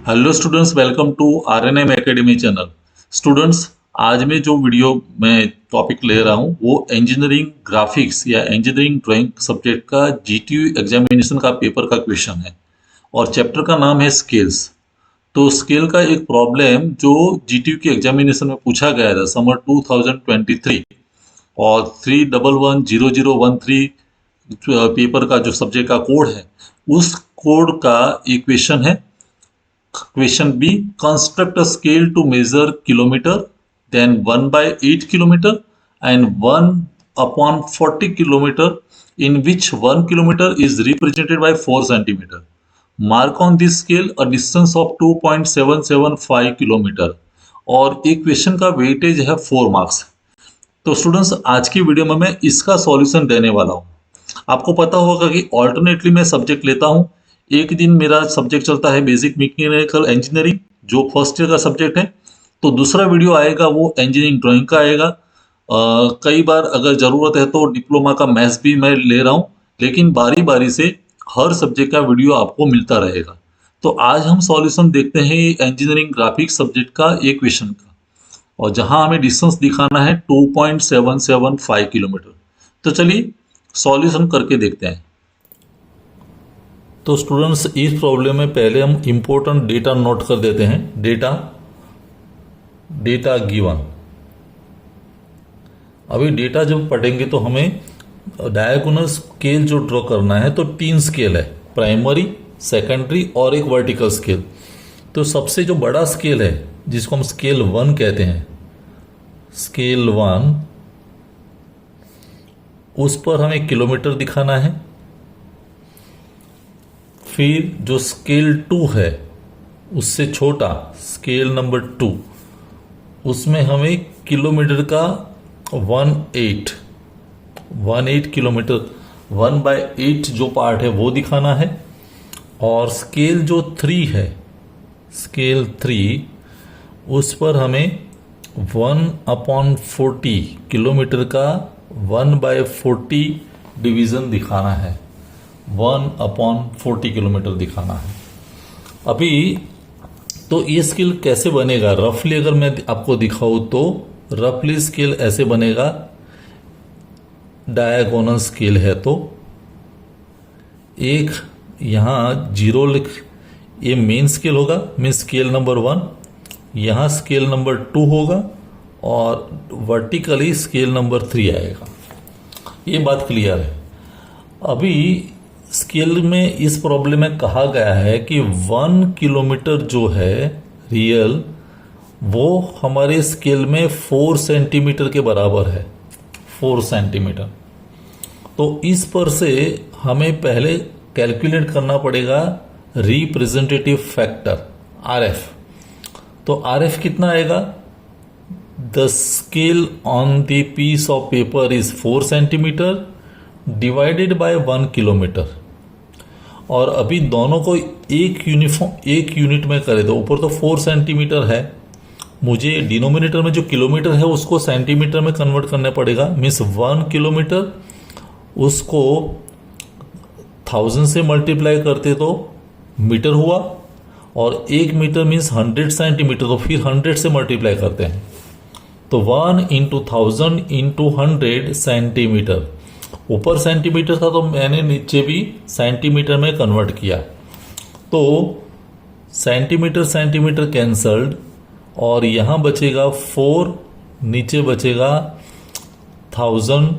Hello students, welcome to RNM academy channel. Students, आज मैं जो वीडियो में टॉपिक ले रहा हूँ वो इंजीनियरिंग ग्राफिक्स या इंजीनियरिंग ड्राइंग सब्जेक्ट का जीटीयू एग्जामिनेशन का पेपर का क्वेश्चन है और चैप्टर का नाम है स्केल्स। तो स्केल का एक प्रॉब्लम जो जीटीयू के एग्जामिनेशन में पूछा गया था समर 2023 और 3110013 पेपर का जो सब्जेक्ट का कोड है उस कोड का इक्वेशन है। Question B, construct a scale to measure kilometer, then 1 by 8 kilometer and 1 upon 40 kilometer in which 1 kilometer is represented by 4 centimeter. Mark on this scale a distance of 2.775 kilometer और equation का weightage है 4 marks. तो students, आज की video में मैं इसका solution देने वाला हूँ। आपको पता होगा कि ऑल्टरनेटली मैं सब्जेक्ट लेता हूँ। एक दिन मेरा सब्जेक्ट चलता है बेसिक मैकेनिकल इंजीनियरिंग जो फर्स्ट ईयर का सब्जेक्ट है, तो दूसरा वीडियो आएगा वो इंजीनियरिंग ड्राइंग का आएगा। कई बार अगर ज़रूरत है तो डिप्लोमा का मैथ्स भी मैं ले रहा हूँ, लेकिन बारी बारी से हर सब्जेक्ट का वीडियो आपको मिलता रहेगा। तो आज हम सॉल्यूशन देखते हैं इंजीनियरिंग ग्राफिक्स सब्जेक्ट का एक क्वेश्चन का, और जहाँ हमें डिस्टेंस दिखाना है 2.775 किलोमीटर। तो चलिए सॉल्यूशन करके देखते हैं। तो स्टूडेंट्स, इस प्रॉब्लम में पहले हम इम्पोर्टेंट डेटा नोट कर देते हैं। Data given. अभी डेटा जब पढ़ेंगे तो हमें डायगोनल स्केल जो ड्रॉ करना है, तो 3 स्केल है, प्राइमरी, सेकेंडरी और एक वर्टिकल स्केल। तो सबसे जो बड़ा स्केल है जिसको हम स्केल 1 कहते हैं, स्केल 1, उस पर हमें किलोमीटर दिखाना है। फिर जो स्केल 2 है उससे छोटा स्केल नंबर 2, उसमें हमें किलोमीटर का 18 किलोमीटर 1/8 जो पार्ट है वो दिखाना है। और स्केल जो 3 है, स्केल 3, उस पर हमें 1/40 किलोमीटर का 1/40 डिवीज़न दिखाना है, 1/40 किलोमीटर दिखाना है। अभी तो ये स्केल कैसे बनेगा, रफली अगर मैं आपको दिखाऊं तो रफली स्केल ऐसे बनेगा। डायगोनल स्केल है तो एक यहां 0 लिख, ये मेन स्केल होगा, मीन स्केल नंबर 1, यहां स्केल नंबर 2 होगा और वर्टिकली स्केल नंबर 3 आएगा। ये बात क्लियर है। अभी स्केल में इस प्रॉब्लम में कहा गया है कि 1 किलोमीटर जो है रियल, वो हमारे स्केल में 4 सेंटीमीटर के बराबर है, 4 सेंटीमीटर। तो इस पर से हमें पहले कैलकुलेट करना पड़ेगा रिप्रेजेंटेटिव फैक्टर RF। तो RF कितना आएगा? The scale on the piece of paper is 4 centimetre divided by 1 kilometre. और अभी दोनों को एक यूनिट में करे, तो ऊपर तो 4 सेंटीमीटर है, मुझे डिनोमिनेटर में जो किलोमीटर है उसको सेंटीमीटर में कन्वर्ट करना पड़ेगा। मीन्स 1 किलोमीटर उसको 1000 से मल्टीप्लाई करते तो मीटर हुआ, और 1 मीटर मीन्स 100 सेंटीमीटर, तो फिर 100 से मल्टीप्लाई करते हैं, तो 1 × 1000 × 100 सेंटीमीटर। ऊपर सेंटीमीटर था तो मैंने नीचे भी सेंटीमीटर में कन्वर्ट किया। तो सेंटीमीटर सेंटीमीटर कैंसल्ड, और यहाँ बचेगा 4, नीचे बचेगा 1000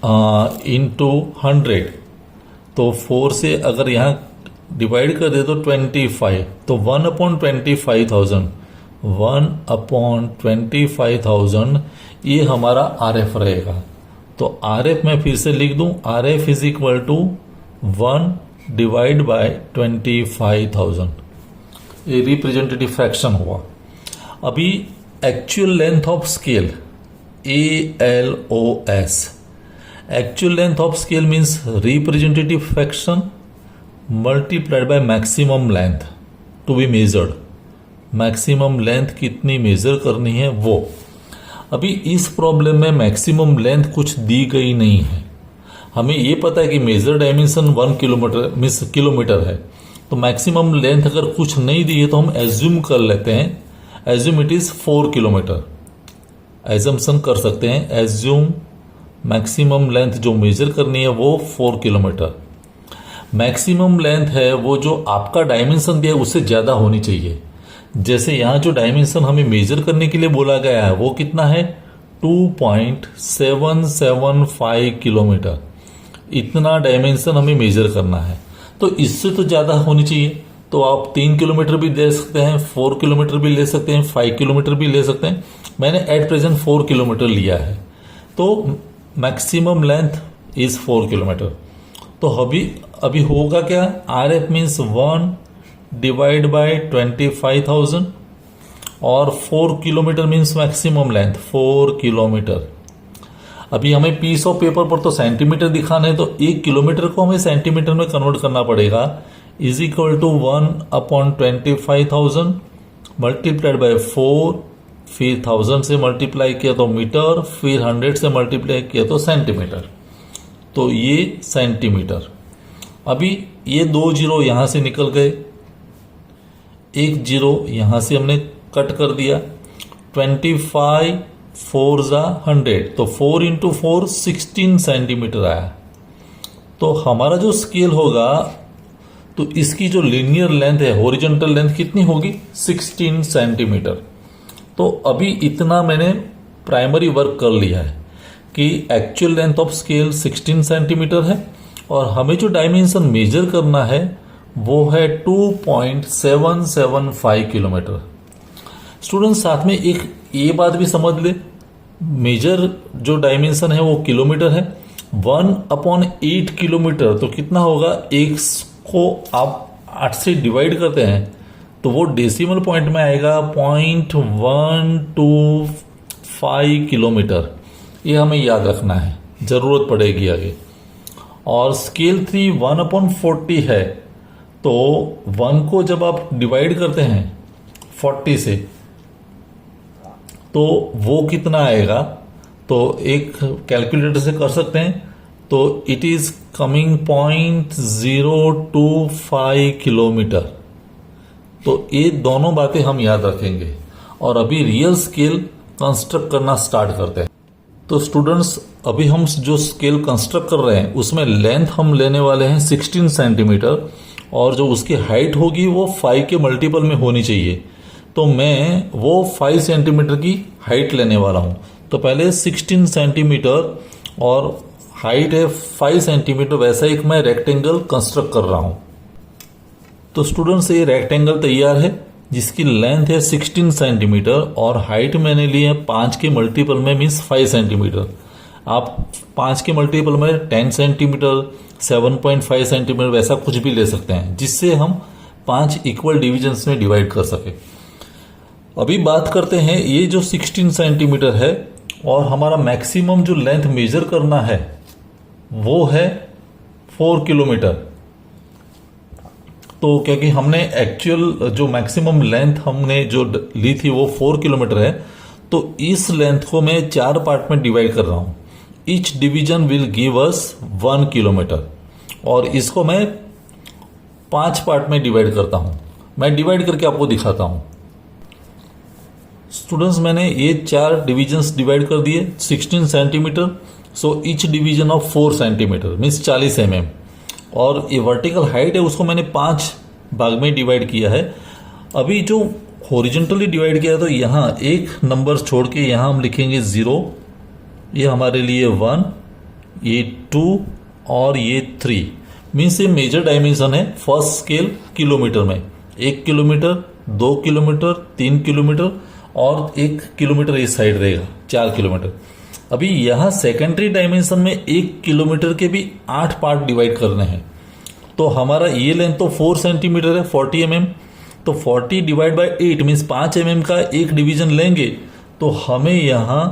× 100। तो 4 से अगर यहाँ डिवाइड कर दे तो 25, तो 1/25,000, 1/25,000 ये हमारा RF रहेगा। तो RF मैं फिर से लिख दूं, RF is equal to 1 divide by 25,000। ये रिप्रेजेंटेटिव फ्रैक्शन हुआ। अभी actual length of scale ALOS, actual length of scale means representative fraction multiplied by maximum length to be measured. Maximum length कितनी मेजर करनी है वो। अभी इस प्रॉब्लम में मैक्सिमम लेंथ कुछ दी गई नहीं है, हमें ये पता है कि measure dimension 1 kilometre means kilometre है, तो मैक्सिमम लेंथ अगर कुछ नहीं दी है तो हम एज्यूम कर लेते हैं, assume it is 4 kilometre, assumption कर सकते हैं, एज्यूम मैक्सिमम लेंथ जो मेजर करनी है वो 4 किलोमीटर। मैक्सिमम लेंथ है वो जो आपका डायमेंशन दिया है उससे ज्यादा होनी चाहिए। जैसे यहां जो डायमेंशन हमें मेजर करने के लिए बोला गया है वो कितना है, 2.775 किलोमीटर, इतना डायमेंशन हमें मेजर करना है। तो इससे तो ज्यादा होनी चाहिए, तो आप 3 किलोमीटर भी ले सकते हैं, 4 किलोमीटर भी ले सकते हैं, 5 किलोमीटर भी ले सकते हैं। मैंने एट प्रेजेंट 4 किलोमीटर लिया है, तो मैक्सिमम लेंथ इज 4 किलोमीटर। तो अभी होगा क्या, RF मीन्स 1 डिवाइड बाय 25,000 और 4 kilometre means maximum length 4 kilometre. अभी हमें पीस ऑफ पेपर पर तो सेंटीमीटर दिखाना है, तो 1 किलोमीटर को हमें सेंटीमीटर में कन्वर्ट करना पड़ेगा, is equal to 1/25,000 multiplied by 4, फिर 1000 से मल्टीप्लाई किया तो मीटर, फिर 100 से मल्टीप्लाई किया तो सेंटीमीटर। तो ये सेंटीमीटर। अभी ये 2 जीरो यहां से निकल गए, 1 जीरो यहां से हमने कट कर दिया, 25 4 जा 100, तो 4 इंटू 4 16 सेंटीमीटर आया। तो हमारा जो स्केल होगा तो इसकी जो लीनियर लेंथ है, हॉरिजॉन्टल लेंथ कितनी होगी, 16 सेंटीमीटर। तो अभी इतना मैंने प्राइमरी वर्क कर लिया है कि actual length of scale 16 centimetre है और हमें जो डायमेंशन मेजर करना है वो है 2.775 किलोमीटर। स्टूडेंट्स साथ में एक ये बात भी समझ ले, मेजर जो डायमेंशन है वो किलोमीटर है, 1/8 किलोमीटर तो कितना होगा, एक को आप 8 से डिवाइड करते हैं तो वो डेसिमल पॉइंट में आएगा 0.125 किलोमीटर। ये हमें याद रखना है, जरूरत पड़ेगी आगे। और स्केल 3 1/40 है, तो 1 को जब आप डिवाइड करते हैं 40 से तो वो कितना आएगा, तो एक कैलकुलेटर से कर सकते हैं, तो इट इज कमिंग 0.025 किलोमीटर। तो ये दोनों बातें हम याद रखेंगे और अभी रियल स्केल कंस्ट्रक्ट करना स्टार्ट करते हैं। तो स्टूडेंट्स अभी हम जो स्केल कंस्ट्रक्ट कर रहे हैं उसमें लेंथ हम लेने वाले हैं 16 सेंटीमीटर और जो उसकी हाइट होगी वो 5 के मल्टीपल में होनी चाहिए। तो मैं वो 5 सेंटीमीटर की हाइट लेने वाला हूं। तो पहले 16 सेंटीमीटर और हाइट है 5 सेंटीमीटर, वैसा एक मैं रेक्टेंगल कंस्ट्रक्ट कर रहा हूं। तो स्टूडेंट्स ये रेक्टेंगल तैयार है जिसकी लेंथ है 16 सेंटीमीटर और हाइट मैंने ली है 5 के मल्टीपल में मीन्स 5 सेंटीमीटर। आप 5 के मल्टीपल में 10 सेंटीमीटर, 7.5 सेंटीमीटर वैसा कुछ भी ले सकते हैं जिससे हम 5 इक्वल डिविजन्स में डिवाइड कर सके। अभी बात करते हैं ये जो 16 सेंटीमीटर है और हमारा मैक्सिमम जो लेंथ मेजर करना है वो है 4 किलोमीटर। तो क्योंकि हमने एक्चुअल जो मैक्सिमम लेंथ हमने जो ली थी वो 4 किलोमीटर है, तो इस लेंथ को मैं 4 पार्ट में डिवाइड कर रहा हूं। Each division will give us 1 kilometre और इसको मैं 5 पार्ट में डिवाइड करता हूं। मैं डिवाइड करके आपको दिखाता हूं। स्टूडेंट्स मैंने ये 4 डिविजन्स डिवाइड कर दिए 16 centimetre, so each division of 4 centimetre means 40 mm। और ये वर्टिकल हाइट है उसको मैंने 5 भाग में डिवाइड किया है। अभी जो हॉरिजॉन्टली डिवाइड किया है तो यहाँ एक नंबर छोड़ के यहाँ हम लिखेंगे 0, ये हमारे लिए 1, ये 2 और ये 3 मीन्स ये मेजर डायमेंशन है फर्स्ट स्केल किलोमीटर में। 1 किलोमीटर, 2 किलोमीटर, 3 किलोमीटर और 1 किलोमीटर इस साइड रहेगा, 4 किलोमीटर। अभी यहां सेकेंडरी डायमेंशन में 1 किलोमीटर के भी 8 पार्ट डिवाइड करने हैं। तो हमारा ये लेंथ तो 4 सेंटीमीटर है 40 mm, तो 40 डिवाइड बाय 8 मीन्स 5 mm का एक डिवीजन लेंगे तो हमें यहां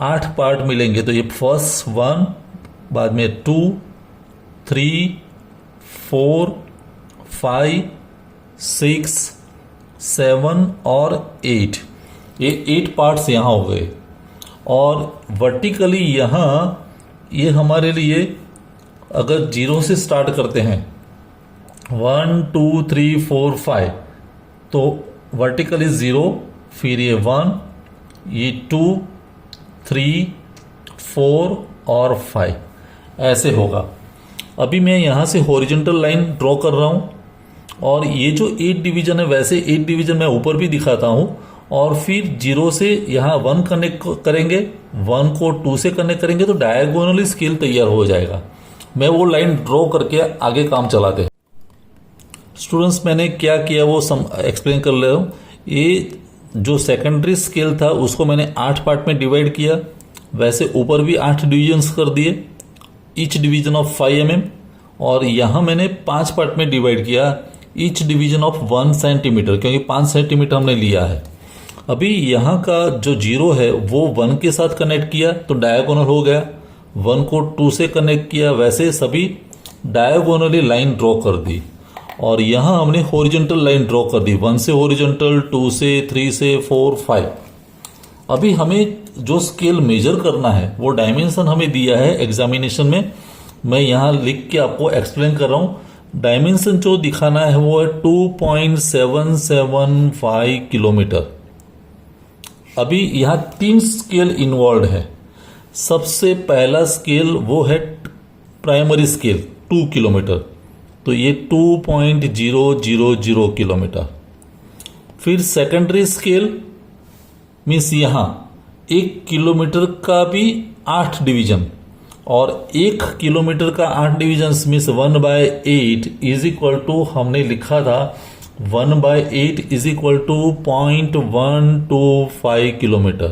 8 पार्ट मिलेंगे। तो ये फर्स्ट 1, बाद में 2, 3, 4, 5, 6, 7 और 8, ये 8 पार्ट्स यहां हो गए। और वर्टिकली यहां ये हमारे लिए अगर 0 से स्टार्ट करते हैं 1 2 3 4 5, तो वर्टिकल इज 0, फिर ये 1, ये 2 3 4 और 5 ऐसे होगा। अभी मैं यहाँ से हॉरिजॉन्टल लाइन ड्रॉ कर रहा हूँ और ये जो 8 डिवीजन है वैसे 8 डिवीजन मैं ऊपर भी दिखाता हूँ और फिर 0 से यहाँ 1 कनेक्ट करेंगे, 1 को 2 से कनेक्ट करेंगे तो डायगोनली स्केल तैयार हो जाएगा। मैं वो लाइन ड्रॉ करके आगे काम चलाते हैं। स्टूडेंट्स मैंने क्या किया वो एक्सप्लेन कर ले रहा हूँ। ये जो सेकेंडरी स्केल था उसको मैंने 8 पार्ट में डिवाइड किया, वैसे ऊपर भी 8 डिविजन्स कर दिए, ईच डिवीजन ऑफ 5 mm, और यहाँ मैंने 5 पार्ट में डिवाइड किया, ईच डिवीजन ऑफ 1 सेंटीमीटर, क्योंकि 5 सेंटीमीटर हमने लिया है। अभी यहाँ का जो 0 है वो 1 के साथ कनेक्ट किया तो डायगोनल हो गया, 1 को 2 से कनेक्ट किया, वैसे सभी डायगोनली लाइन ड्रॉ कर दी। और यहाँ हमने हॉरिजॉन्टल लाइन ड्रॉ कर दी, 1 से हॉरिजॉन्टल, 2 से, 3 से, 4 5। अभी हमें जो स्केल मेजर करना है वो डायमेंशन हमें दिया है एग्जामिनेशन में, मैं यहाँ लिख के आपको एक्सप्लेन कर रहा हूँ। डायमेंशन जो दिखाना है वो है 2.775 किलोमीटर। अभी यहाँ 3 स्केल इन्वॉल्व है। सबसे पहला स्केल वो है प्राइमरी स्केल 2 किलोमीटर, तो ये 2.000 किलोमीटर। फिर सेकेंडरी स्केल मीन्स यहाँ 1 किलोमीटर का भी 8 डिवीजन, और 1 किलोमीटर का 8 division means 1/8 is equal to, हमने लिखा था 1/8 इज इक्वल टू 0.125 किलोमीटर।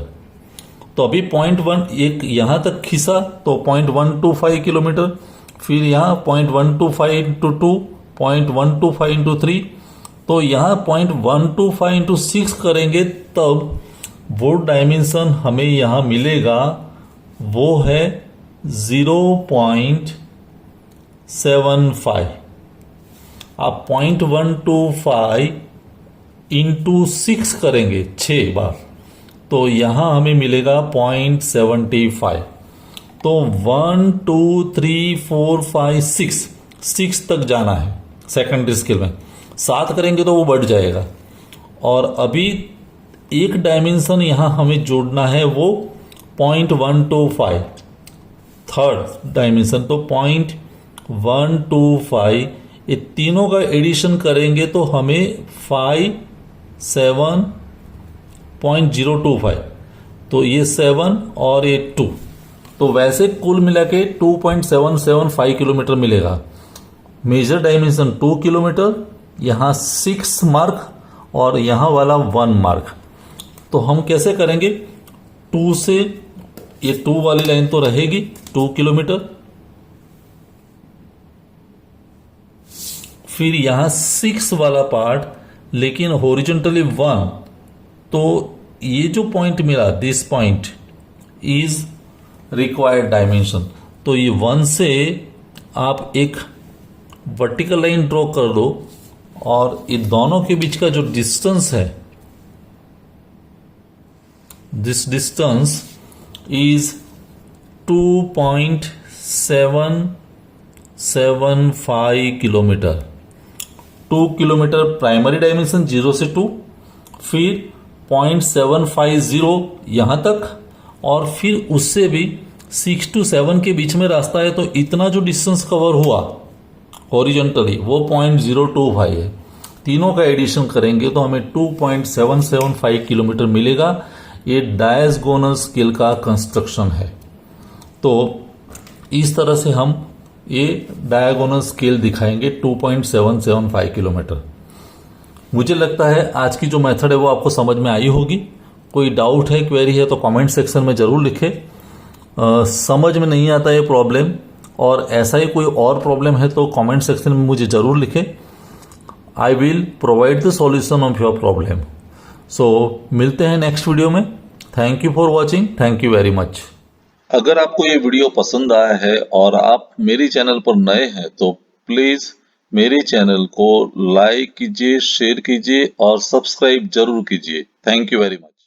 तो अभी 0.1 एक यहाँ तक खींचा तो 0.125 किलोमीटर, फिर यहाँ 0.125 इंटू 2, 0.125 इंटू 3, तो यहाँ 0.125 इंटू 6 करेंगे तब वो डायमेंशन हमें यहाँ मिलेगा, वो है 0.75। आप 0.125 इंटू 6 करेंगे 6 बार, तो यहाँ हमें मिलेगा 0.75। तो 1 2 3 4 5 6 तक जाना है सेकेंडरी स्केल में, 7 करेंगे तो वो बढ़ जाएगा। और अभी एक डायमेंशन यहाँ हमें जोड़ना है वो 0.125, थर्ड डायमेंशन, तो 0.125, ये तीनों का एडिशन करेंगे तो हमें 57.025, तो ये 7 और ये 2, तो वैसे कुल मिला के 2.775 किलोमीटर मिलेगा। मेजर डायमेंशन 2 किलोमीटर, यहाँ 6 मार्क और यहाँ वाला 1 मार्क। तो हम कैसे करेंगे, 2 से, ये 2 वाली लाइन तो रहेगी 2 किलोमीटर, फिर यहां 6 वाला पार्ट, लेकिन हॉरिजॉन्टली 1, तो ये जो पॉइंट मिला, this point is required dimension, तो ये 1 से आप एक वर्टिकल लाइन ड्रॉ कर दो और ये दोनों के बीच का जो डिस्टेंस है, this distance is 2.775 kilometre. 2 kilometre primary dimension 0 से 2, फिर 0.750 यहां तक, और फिर उससे भी 6 to 7 के बीच में रास्ता है, तो इतना जो डिस्टेंस कवर हुआ हॉरिजॉन्टली वो 0.025 है। तीनों का एडिशन करेंगे तो हमें 2.775 किलोमीटर मिलेगा। ये डायगोनल स्केल का कंस्ट्रक्शन है। तो इस तरह से हम ये डायगोनल स्केल दिखाएंगे 2.775 किलोमीटर। मुझे लगता है आज की जो मेथड है वो आपको समझ में आई होगी। कोई डाउट है, क्वेरी है तो कमेंट सेक्शन में जरूर लिखें। समझ में नहीं आता है प्रॉब्लम, और ऐसा ही कोई और प्रॉब्लम है तो कमेंट सेक्शन में मुझे जरूर लिखें। I will provide the solution of your problem. So मिलते हैं नेक्स्ट वीडियो में। Thank you for watching. Thank you very much. अगर आपको ये वीडियो पसंद आया है और आप मेरे चैनल पर नए हैं तो प्लीज मेरे चैनल को लाइक कीजिए, शेयर कीजिए और सब्सक्राइब जरूर कीजिए। Thank you very much.